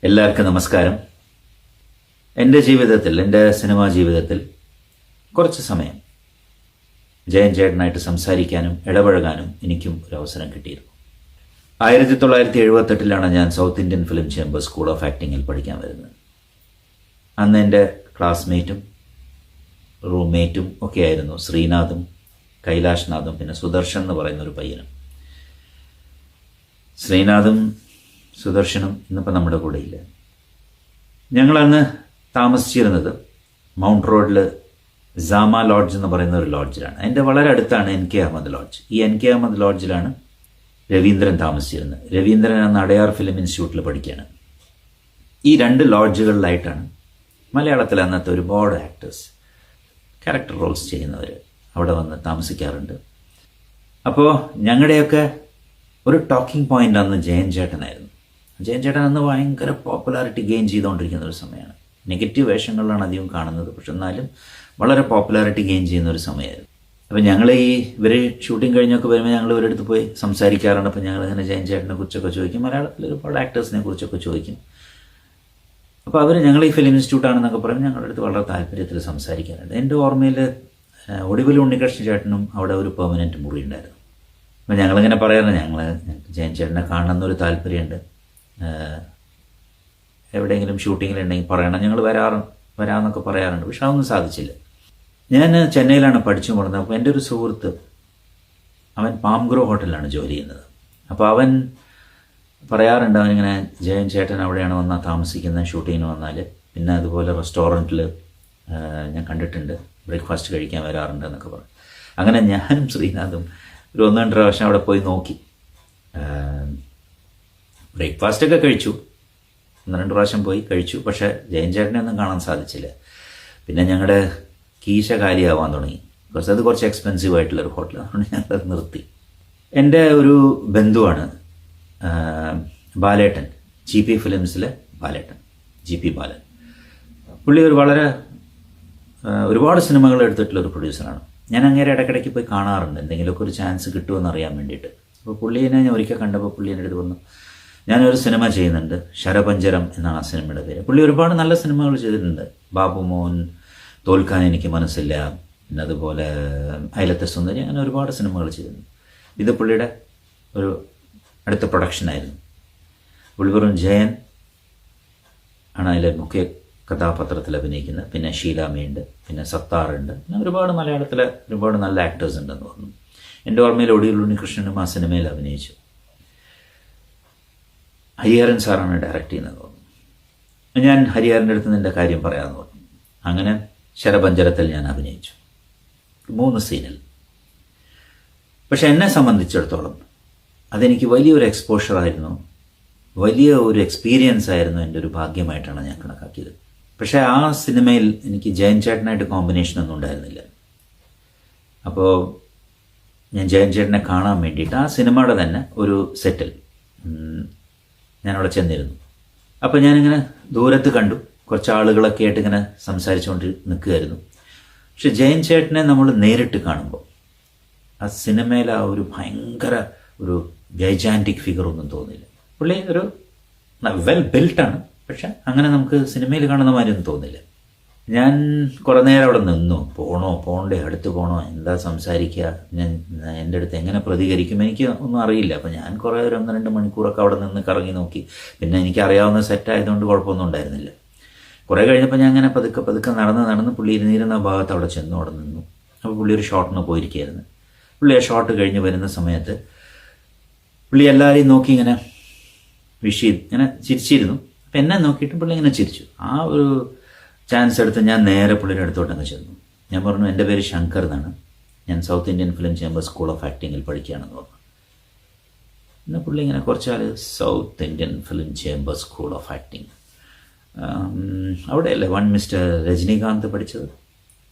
എല്ലാവർക്കും നമസ്കാരം. എൻ്റെ ജീവിതത്തിൽ, എൻ്റെ സിനിമാ ജീവിതത്തിൽ കുറച്ച് സമയം ജയൻ ചേട്ടനായിട്ട് സംസാരിക്കാനും ഇടപഴകാനും എനിക്കും ഒരു അവസരം കിട്ടിയിരുന്നു. 1978 ഞാൻ south Indian film chamber school of ആക്ടിങ്ങിൽ പഠിക്കാൻ വരുന്നത്. അന്ന് എൻ്റെ ക്ലാസ്മേറ്റും റൂംമേറ്റും ഒക്കെ ആയിരുന്നു ശ്രീനാഥും കൈലാഷ്നാഥും പിന്നെ സുദർശൻ എന്ന് പറയുന്ന ഒരു പയ്യനും. ശ്രീനാഥും സുദർശനും ഇന്നിപ്പോൾ നമ്മുടെ കൂടെ ഇല്ല. ഞങ്ങളന്ന് താമസിച്ചിരുന്നത് മൗണ്ട് റോഡിൽ ജാമ ലോഡ്ജ് എന്ന് പറയുന്ന ഒരു ലോഡ്ജിലാണ്. അതിൻ്റെ വളരെ അടുത്താണ് എൻ കെ അഹമ്മദ് ലോഡ്ജ്. ഈ എൻ കെ അഹമ്മദ് ലോഡ്ജിലാണ് രവീന്ദ്രൻ താമസിച്ചിരുന്നത്. രവീന്ദ്രൻ അന്ന് അടയാർ ഫിലിം ഇൻസ്റ്റിറ്റ്യൂട്ടിൽ പഠിക്കുകയാണ്. ഈ രണ്ട് ലോഡ്ജുകളിലായിട്ടാണ് മലയാളത്തിൽ അന്നത്തെ ഒരുപാട് ആക്ടേഴ്സ് ക്യാരക്ടർ റോൾസ് ചെയ്യുന്നവർ അവിടെ വന്ന് താമസിക്കാറുണ്ട്. അപ്പോൾ ഞങ്ങളുടെയൊക്കെ ഒരു ടോക്കിംഗ് പോയിന്റ് അന്ന് ജയൻ ചേട്ടനായിരുന്നു. ജയൻ ചേട്ടൻ അന്ന് ഭയങ്കര പോപ്പുലാരിറ്റി ഗെയിൻ ചെയ്തുകൊണ്ടിരിക്കുന്ന ഒരു സമയമാണ്. നെഗറ്റീവ് വേഷങ്ങളിലാണ് അധികം കാണുന്നത്, പക്ഷെ എന്നാലും വളരെ പോപ്പുലാരിറ്റി ഗെയിൻ ചെയ്യുന്ന ഒരു സമയമായിരുന്നു. അപ്പോൾ ഞങ്ങൾ ഇവർ ഷൂട്ടിംഗ് കഴിഞ്ഞൊക്കെ വരുമ്പോൾ ഞങ്ങൾ ഇവരുടെ അടുത്ത് പോയി സംസാരിക്കാറുണ്ട്. അപ്പോൾ ഞങ്ങൾ ഇങ്ങനെ ജയൻ ചേട്ടനെ കുറിച്ചൊക്കെ ചോദിക്കും, മലയാളത്തിൽ ഒരുപാട് ആക്ടേഴ്സിനെ കുറിച്ചൊക്കെ ചോദിക്കും. അപ്പോൾ അവർ ഞങ്ങൾ ഈ ഫിലിം ഇൻസ്റ്റിറ്റ്യൂട്ട് ആണെന്നൊക്കെ പറയുമ്പോൾ ഞങ്ങളുടെ അടുത്ത് വളരെ താല്പര്യത്തിൽ സംസാരിക്കാറുണ്ട്. എൻ്റെ ഓർമ്മയിൽ ഒടുവിൽ ഉണ്ണികൃഷ്ണൻ ചേട്ടനും അവിടെ ഒരു പെർമനൻറ്റ് മുറി ഉണ്ടായിരുന്നു. അപ്പോൾ ഞങ്ങളിങ്ങനെ പറയാറുണ്ട്, ഞങ്ങൾക്ക് ജയൻ ചേട്ടനെ കാണണമെന്നൊരു താല്പര്യമുണ്ട്, എവിടെയെങ്കിലും ഷൂട്ടിങ്ങിലുണ്ടെങ്കിൽ പറയണം, ഞങ്ങൾ വരാമെന്നൊക്കെ പറയാറുണ്ട്. പക്ഷെ അതൊന്നും സാധിച്ചില്ല. ഞാൻ ചെന്നൈയിലാണ് പഠിച്ചു കൊണ്ടത്. അപ്പോൾ എൻ്റെ ഒരു സുഹൃത്ത്, അവൻ പാംഗ്രോ ഹോട്ടലിലാണ് ജോലി ചെയ്യുന്നത്. അപ്പോൾ അവൻ പറയാറുണ്ട്, അവനിങ്ങനെ ജയൻ ചേട്ടൻ അവിടെയാണ് വന്നാൽ താമസിക്കുന്നത് ഷൂട്ടിങ്ങിന് വന്നാൽ. പിന്നെ അതുപോലെ റെസ്റ്റോറൻറ്റിൽ ഞാൻ കണ്ടിട്ടുണ്ട്, ബ്രേക്ക്ഫാസ്റ്റ് കഴിക്കാൻ വരാറുണ്ട് എന്നൊക്കെ പറയും. അങ്ങനെ ഞാനും ശ്രീനാഥും ഒരു 1-2 പ്രാവശ്യം അവിടെ പോയി നോക്കി. ബ്രേക്ക്ഫാസ്റ്റൊക്കെ കഴിച്ചു, 1-2 പ്രാവശ്യം പോയി കഴിച്ചു. പക്ഷേ ജയൻ ചേട്ടനെ ഒന്നും കാണാൻ സാധിച്ചില്ല. പിന്നെ ഞങ്ങളുടെ കീശ കാലിയാവാൻ തുടങ്ങി. ബിക്കോസ് അത് കുറച്ച് എക്സ്പെൻസീവ് ആയിട്ടുള്ളൊരു ഹോട്ടൽ, അതുകൊണ്ട് ഞങ്ങളത് നിർത്തി. എൻ്റെ ഒരു ബന്ധുവാണ് ബാലേട്ടൻ, GP ഫിലിംസിലെ ബാലേട്ടൻ, GP ബാലൻ. പുള്ളി ഒരുപാട് സിനിമകൾ എടുത്തിട്ടുള്ളൊരു പ്രൊഡ്യൂസറാണ്. ഞാൻ അങ്ങേരെ ഇടയ്ക്കിടയ്ക്ക് പോയി കാണാറുണ്ട്, എന്തെങ്കിലുമൊക്കെ ഒരു ചാൻസ് കിട്ടുമെന്ന് അറിയാൻ വേണ്ടിയിട്ട്. അപ്പോൾ പുള്ളിയെ ഞാൻ ഒരിക്കൽ കണ്ടപ്പോൾ പുള്ളി എൻ്റെ അടുത്ത് വന്നു, ഞാനൊരു സിനിമ ചെയ്യുന്നുണ്ട്, ശരപഞ്ചരം എന്നാണ് ആ സിനിമയുടെ പേര്. പുള്ളി ഒരുപാട് നല്ല സിനിമകൾ ചെയ്തിട്ടുണ്ട്. ബാബുമോൻ, തോൽക്കാൻ എനിക്ക് മനസ്സില്ല, പിന്നെ അതുപോലെ അയലത്തെ സുന്ദരി, അങ്ങനെ ഒരുപാട് സിനിമകൾ ചെയ്തിട്ടുണ്ട്. ഇത് പുള്ളിയുടെ ഒരു അടുത്ത പ്രൊഡക്ഷനായിരുന്നു. പുള്ളി വെറും ജയൻ ആണ് അതിലെ മുഖ്യ കഥാപാത്രത്തിൽ അഭിനയിക്കുന്നത്. പിന്നെ ഷീലാമയുണ്ട്, പിന്നെ സത്താറുണ്ട്, പിന്നെ ഒരുപാട് മലയാളത്തിലെ ഒരുപാട് നല്ല ആക്ടേഴ്സ് ഉണ്ടെന്ന് തോന്നുന്നു. എൻ്റെ ഓർമ്മയിൽ ഒടിയിൽ ഉണ്ണികൃഷ്ണനും ആ സിനിമയിൽ അഭിനയിച്ചു. ഹരിഹരൻ സാറാണ് ഡയറക്റ്റ് ചെയ്യുന്നത് തോന്നുന്നു. ഞാൻ ഹരിഹരൻ്റെ അടുത്ത് നിൻ്റെ കാര്യം പറയാമെന്ന് പറഞ്ഞു. അങ്ങനെ ശരപഞ്ചരത്തിൽ ഞാൻ അഭിനയിച്ചു 3 സീനിൽ. പക്ഷെ എന്നെ സംബന്ധിച്ചിടത്തോളം അതെനിക്ക് വലിയൊരു എക്സ്പോഷറായിരുന്നു, വലിയ ഒരു എക്സ്പീരിയൻസ് ആയിരുന്നു, എൻ്റെ ഒരു ഭാഗ്യമായിട്ടാണ് ഞാൻ കണക്കാക്കിയത്. പക്ഷേ ആ സിനിമയിൽ എനിക്ക് ജയൻ ചേട്ടനായിട്ട് കോമ്പിനേഷനൊന്നും ഉണ്ടായിരുന്നില്ല. അപ്പോൾ ഞാൻ ജയൻ ചേട്ടനെ കാണാൻ വേണ്ടിയിട്ട് ആ സിനിമയുടെ തന്നെ ഒരു സെറ്റിൽ ഞാനവിടെ ചെന്നിരുന്നു. അപ്പോൾ ഞാനിങ്ങനെ ദൂരത്ത് കണ്ടു, കുറച്ച് ആളുകളൊക്കെ ആയിട്ട് ഇങ്ങനെ സംസാരിച്ചുകൊണ്ട് നിൽക്കുകയായിരുന്നു. പക്ഷെ ജയൻ ചേട്ടനെ നമ്മൾ നേരിട്ട് കാണുമ്പോൾ ആ സിനിമയിൽ ആ ഒരു ഭയങ്കര ഒരു ഗൈജാൻറ്റിക് ഫിഗറൊന്നും തോന്നില്ല. പുള്ളി ഒരു വെൽ ബിൽട്ടാണ്, പക്ഷെ അങ്ങനെ നമുക്ക് സിനിമയിൽ കാണുന്ന മാതിരിയൊന്നും തോന്നില്ല. ഞാൻ കുറേ നേരം അവിടെ നിന്നു, പോകണ്ടേ, അടുത്ത് പോകണോ, എന്താ സംസാരിക്കുക, ഞാൻ എൻ്റെ അടുത്ത് എങ്ങനെ പ്രതികരിക്കും, എനിക്ക് ഒന്നും അറിയില്ല. അപ്പോൾ ഞാൻ കുറേ 1-2 മണിക്കൂറൊക്കെ അവിടെ നിന്ന് കറങ്ങി നോക്കി. പിന്നെ എനിക്ക് അറിയാവുന്ന സെറ്റായതുകൊണ്ട് കുഴപ്പമൊന്നും ഉണ്ടായിരുന്നില്ല. കുറേ കഴിഞ്ഞപ്പോൾ ഞാൻ അങ്ങനെ പതുക്കെ നടന്ന് പുള്ളി ഇരുന്നിരുന്ന ഭാഗത്ത് അവിടെ ചെന്നു, അവിടെ നിന്നു. അപ്പോൾ പുള്ളി ഒരു ഷോട്ടിന് പോയിരിക്കുകയായിരുന്നു. പുള്ളി ആ ഷോട്ട് കഴിഞ്ഞ് വരുന്ന സമയത്ത് പുള്ളി എല്ലാവരെയും നോക്കി ഇങ്ങനെ ഇങ്ങനെ ചിരിച്ചിരുന്നു. അപ്പം എന്നെ നോക്കിയിട്ട് പുള്ളി ഇങ്ങനെ ചിരിച്ചു. ആ ഒരു ചാൻസ് എടുത്ത് ഞാൻ നേരെ പുള്ളിയുടെ അടുത്തോട്ടങ്ങ് ചെന്നു. ഞാൻ പറഞ്ഞു, എൻ്റെ പേര് ശങ്കർ എന്നാണ്, ഞാൻ south Indian film chamber school of ആക്ടിങ്ങിൽ പഠിക്കുകയാണെന്ന് പറഞ്ഞു. പിന്നെ പുള്ളി ഇങ്ങനെ കുറച്ചാൽ south Indian film chamber school of acting അവിടെയല്ലേ മിസ്റ്റർ രജനീകാന്ത് പഠിച്ചത്.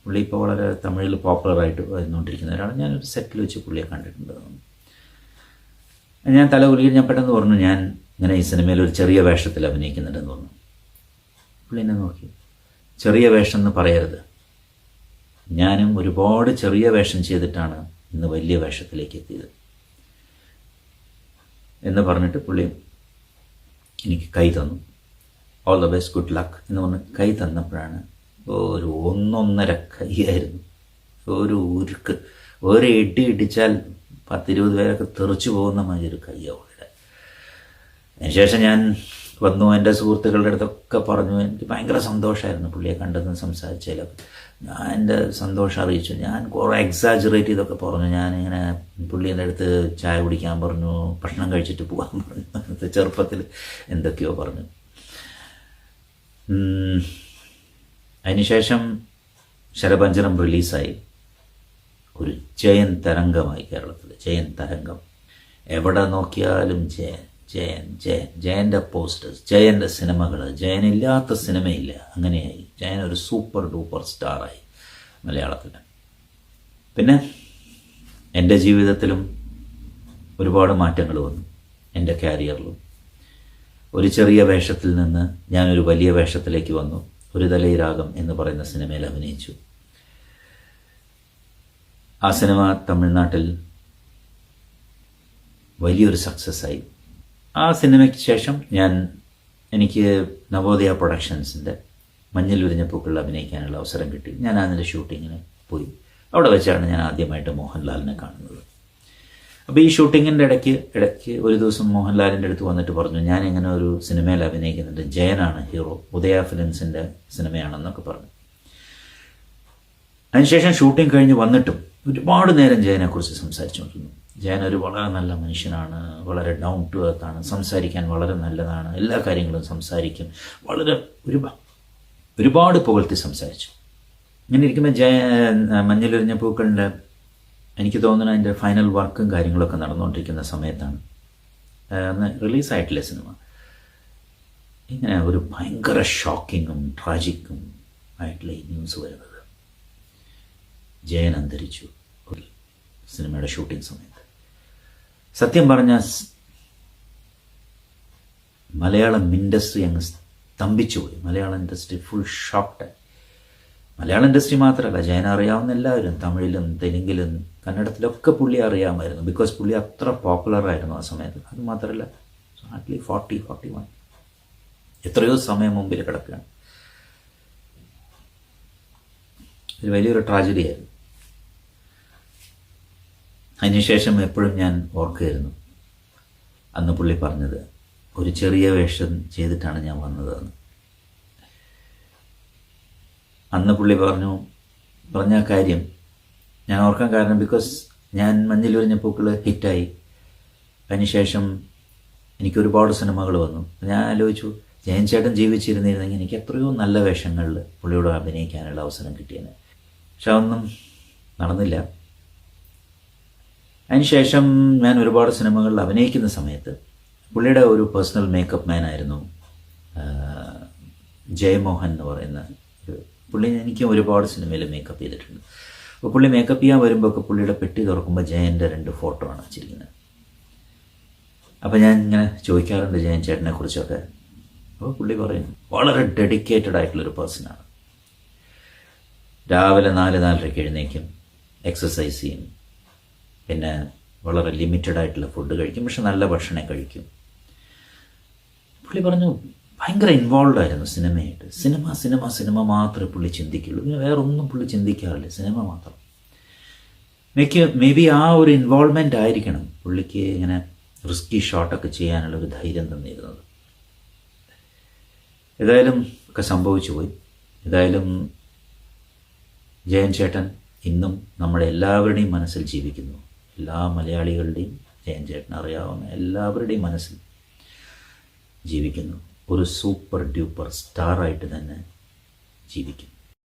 പുള്ളി ഇപ്പോൾ വളരെ തമിഴിൽ പോപ്പുലറായിട്ട് വരുന്നുകൊണ്ടിരിക്കുന്ന ഒരാളാണ്. ഞാനൊരു സെറ്റിൽ വെച്ച് പുള്ളിയെ കണ്ടിട്ടുണ്ട്. ഞാൻ തല കുലുക്കി ഞാൻ പെട്ടെന്ന് പറഞ്ഞു, ഞാൻ ഇങ്ങനെ ഈ സിനിമയിൽ ഒരു ചെറിയ വേഷത്തിൽ അഭിനയിക്കുന്നുണ്ടെന്ന് പറഞ്ഞു. പുള്ളി എന്നെ നോക്കി, ചെറിയ വേഷം എന്ന് പറയരുത്, ഞാനും ഒരുപാട് ചെറിയ വേഷം ചെയ്തിട്ടാണ് ഇന്ന് വലിയ വേഷത്തിലേക്ക് എത്തിയത് എന്ന് പറഞ്ഞിട്ട് പുള്ളി എനിക്ക് കൈ തന്നു. All the best, good luck എന്ന് പറഞ്ഞ് കൈ തന്നപ്പോഴാണ് ഒരു 1.5 കൈയായിരുന്നു. ഒരു ഉരുക്ക്, ഒരു ഇടി ഇടിച്ചാൽ 10-20 പേരൊക്കെ തെറിച്ചു പോകുന്ന മാതിരി ഒരു കയ്യാവുടെ. അതിനുശേഷം ഞാൻ വന്നു, എൻ്റെ സുഹൃത്തുക്കളുടെ അടുത്തൊക്കെ പറഞ്ഞു. എനിക്ക് ഭയങ്കര സന്തോഷമായിരുന്നു പുള്ളിയെ കണ്ടതും സംസാരിച്ചതിലൊക്കെ. ഞാൻ എൻ്റെ സന്തോഷം അറിയിച്ചു. ഞാൻ കുറേ എക്സാജറേറ്റ് ചെയ്തൊക്കെ പറഞ്ഞു. ഞാനിങ്ങനെ പുള്ളിയുടെ അടുത്ത് ചായ കുടിക്കാൻ പറഞ്ഞു, ഭക്ഷണം കഴിച്ചിട്ട് പോകാൻ പറഞ്ഞു, അങ്ങനത്തെ ചെറുപ്പത്തിൽ എന്തൊക്കെയോ പറഞ്ഞു. അതിനുശേഷം ശരപഞ്ചരം റിലീസായി. ഒരു ജയൻ തരംഗമായി കേരളത്തിൽ, ജയൻ തരംഗം. എവിടെ നോക്കിയാലും ജയൻ ജയൻ ജയൻ, ജയൻ്റെ പോസ്റ്റേഴ്സ്, ജയൻ്റെ സിനിമകൾ, ജയനില്ലാത്ത സിനിമയില്ല. അങ്ങനെയായി. ജയൻ ഒരു സൂപ്പർ ഡൂപ്പർ സ്റ്റാറായി മലയാളത്തിൽ. പിന്നെ എൻ്റെ ജീവിതത്തിലും ഒരുപാട് മാറ്റങ്ങൾ വന്നു. എൻ്റെ കാരിയറിലും ഒരു ചെറിയ വേഷത്തിൽ നിന്ന് ഞാനൊരു വലിയ വേഷത്തിലേക്ക് വന്നു. ഒരു തലൈരാഗം എന്ന് പറയുന്ന സിനിമയിൽ അഭിനയിച്ചു. ആ സിനിമ തമിഴ്നാട്ടിൽ വലിയൊരു സക്സസ്സായി. ആ സിനിമയ്ക്ക് ശേഷം എനിക്ക് നവോദയ പ്രൊഡക്ഷൻസിൻ്റെ മഞ്ഞിൽ വിരിഞ്ഞ പൂക്കളിൽ അഭിനയിക്കാനുള്ള അവസരം കിട്ടി. ഞാൻ അതിൻ്റെ ഷൂട്ടിങ്ങിന് പോയി. അവിടെ വെച്ചാണ് ഞാൻ ആദ്യമായിട്ട് മോഹൻലാലിനെ കാണുന്നത്. അപ്പോൾ ഈ ഷൂട്ടിങ്ങിൻ്റെ ഇടയ്ക്ക് ഒരു ദിവസം മോഹൻലാലിൻ്റെ അടുത്ത് വന്നിട്ട് പറഞ്ഞു, ഞാൻ ഇങ്ങനെ ഒരു സിനിമയിൽ അഭിനയിക്കുന്നുണ്ട്, ജയനാണ് ഹീറോ, ഉദയ ഫിലിംസിൻ്റെ സിനിമയാണെന്നൊക്കെ പറഞ്ഞു. അതിനുശേഷം ഷൂട്ടിംഗ് കഴിഞ്ഞ് വന്നിട്ടും ഒരുപാട് നേരം ജയനെക്കുറിച്ച് സംസാരിച്ചുകൊണ്ടിരുന്നു. ജയൻ ഒരു വളരെ നല്ല മനുഷ്യനാണ്, വളരെ ഡൗൺ ടു എർത്ത് ആണ്, സംസാരിക്കാൻ വളരെ നല്ലതാണ്, എല്ലാ കാര്യങ്ങളും സംസാരിക്കും, വളരെ ഒരുപാട് പുകഴ്ത്തി സംസാരിച്ചു. ഇങ്ങനെ ഇരിക്കുമ്പോൾ മഞ്ഞിലൊരിഞ്ഞ പൂക്കളിൻ്റെ എനിക്ക് തോന്നുന്നു അതിൻ്റെ ഫൈനൽ വർക്കും കാര്യങ്ങളൊക്കെ നടന്നുകൊണ്ടിരിക്കുന്ന സമയത്താണ് അന്ന് റിലീസായിട്ടില്ല സിനിമ. ഇങ്ങനെ ഒരു ഭയങ്കര ഷോക്കിങ്ങും ട്രാജിക്കും ആയിട്ടുള്ള ഈ ന്യൂസ് വരുന്നത്. ജയൻ അന്തരിച്ചു സിനിമയുടെ ഷൂട്ടിംഗ് സമയത്ത്. സത്യം പറഞ്ഞാൽ മലയാളം ഇൻഡസ്ട്രി അങ്ങ് സ്തംഭിച്ചുപോയി. Malayalam industry full shocked. Malayalam industry മാത്രമല്ല, ജയൻ അറിയാവുന്ന എല്ലാവരും, തമിഴിലും തെലുങ്കിലും കന്നഡത്തിലൊക്കെ പുള്ളി അറിയാമായിരുന്നു. ബിക്കോസ് പുള്ളി അത്ര പോപ്പുലറായിരുന്നു ആ സമയത്ത്. അത് മാത്രമല്ല, ഹാർഡ്ലി 41 എത്രയോ സമയം മുമ്പിൽ കിടക്കുകയാണ്. ഇത് വലിയൊരു ട്രാജഡിയായിരുന്നു. അതിനുശേഷം എപ്പോഴും ഞാൻ ഓർക്കുകയായിരുന്നു അന്ന് പുള്ളി പറഞ്ഞത്, ഒരു ചെറിയ വേഷം ചെയ്തിട്ടാണ് ഞാൻ വന്നതെന്ന്. അന്ന് പുള്ളി പറഞ്ഞ കാര്യം ഞാൻ ഓർക്കാൻ കാരണം, ബിക്കോസ് ഞാൻ മഞ്ഞിലൊരിഞ്ഞ പൂക്കൾ ഹിറ്റായി. അതിനുശേഷം എനിക്ക് ഒരുപാട് സിനിമകൾ വന്നു. ഞാൻ ആലോചിച്ചു, ജയൻ ചേട്ടൻ ജീവിച്ചിരുന്നിരുന്നെങ്കിൽ എനിക്ക് എത്രയോ നല്ല വേഷങ്ങളിൽ പുള്ളിയോട് അഭിനയിക്കാനുള്ള അവസരം കിട്ടിയെന്ന്. പക്ഷെ അതൊന്നും നടന്നില്ല. അതിനുശേഷം ഞാൻ ഒരുപാട് സിനിമകളിൽ അഭിനയിക്കുന്ന സമയത്ത് പുള്ളിയുടെ ഒരു പേഴ്സണൽ മേക്കപ്പ് മാൻ ആയിരുന്നു ജയമോഹൻ എന്ന് പറയുന്ന ഒരു പുള്ളി. എനിക്ക് ഒരുപാട് സിനിമയിൽ മേക്കപ്പ് ചെയ്തിട്ടുണ്ട്. അപ്പോൾ പുള്ളി മേക്കപ്പ് ചെയ്യാൻ വരുമ്പോൾ ഒക്കെ പുള്ളിയുടെ പെട്ടി തുറക്കുമ്പോൾ ജയൻ്റെ 2 ഫോട്ടോ ആണ് വെച്ചിരിക്കുന്നത്. അപ്പോൾ ഞാൻ ഇങ്ങനെ ചോദിക്കാറുണ്ട് ജയൻ ചേട്ടനെ കുറിച്ചൊക്കെ. അപ്പോൾ പുള്ളി പറയും, വളരെ ഡെഡിക്കേറ്റഡ് ആയിട്ടുള്ളൊരു പേഴ്സണാണ്. രാവിലെ 4-4:30 എഴുന്നേക്കും, എക്സസൈസ് ചെയ്യും, പിന്നെ വളരെ ലിമിറ്റഡ് ആയിട്ടുള്ള ഫുഡ് കഴിക്കും, പക്ഷെ നല്ല ഭക്ഷണം കഴിക്കും. പുള്ളി പറഞ്ഞു ഭയങ്കര ഇൻവോൾവ് ആയിരുന്നു സിനിമയായിട്ട്. സിനിമ മാത്രമേ പുള്ളി ചിന്തിക്കുള്ളൂ. പിന്നെ വേറെ ഒന്നും പുള്ളി ചിന്തിക്കാറില്ല, സിനിമ മാത്രം. മേ ബി ആ ഒരു ഇൻവോൾവ്മെൻ്റ് ആയിരിക്കണം പുള്ളിക്ക് ഇങ്ങനെ റിസ്കി ഷോട്ടൊക്കെ ചെയ്യാനുള്ള ഒരു ധൈര്യം തന്നിരുന്നത്. ഏതായാലും ഒക്കെ സംഭവിച്ചു പോയി. ഏതായാലും ജയൻ ചേട്ടൻ ഇന്നും നമ്മുടെ എല്ലാവരുടെയും മനസ്സിൽ ജീവിക്കുന്നു. എല്ലാ മലയാളികളുടെയും ജയൻ ചേട്ടൻ അറിയാവുന്ന എല്ലാവരുടെയും മനസ്സിൽ ജീവിക്കുന്നു. ഒരു സൂപ്പർ ഡ്യൂപ്പർ സ്റ്റാറായിട്ട് തന്നെ ജീവിക്കും.